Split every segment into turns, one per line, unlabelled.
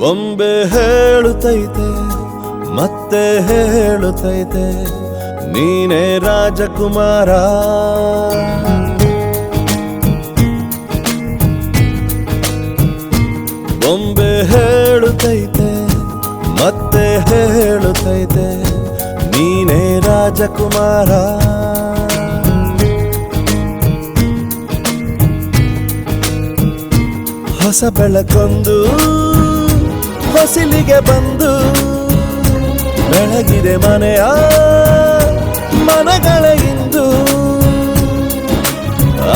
ಬೊಂಬೆ ಹೇಳುತ್ತೈತೆ ಮತ್ತೆ ಹೇಳುತ್ತೈತೆ ನೀನೇ ರಾಜಕುಮಾರ. ಬೊಂಬೆ ಹೇಳುತ್ತೈತೆ ಮತ್ತೆ ಹೇಳುತ್ತೈತೆ ನೀನೇ ರಾಜಕುಮಾರ. ಹೊಸ ಬೆಳಕೊಂದು ಹೊಸಿಲಿಗೆ ಬಂದು ಬೆಳಗಿದೆ ಮನೆಯ ಮನಗಳ ಇಂದು.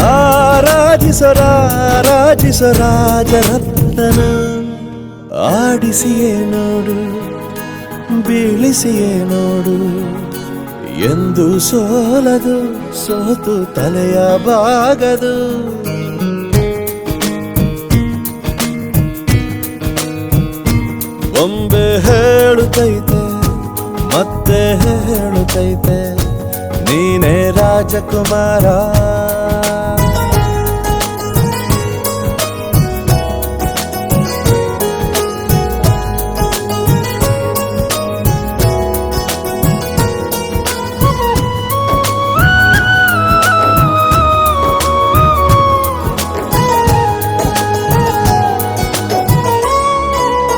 ಆರಾಧಿಸೋ ರಾಜರತ್ನ ಆಡಿಸಿಯೇ ನೋಡು ಬೀಳಿಸಿಯೇ ನೋಡು ಎಂದು ಸೋಲದು ಸೋತು ತಲೆಯ ಬಾಗದು. ಬೊಂಬೆ ಹೇಳುತ್ತೈತೆ ಮತ್ತೆ ಹೇಳುತ್ತೈತೆ ನೀನೇ ರಾಜಕುಮಾರ.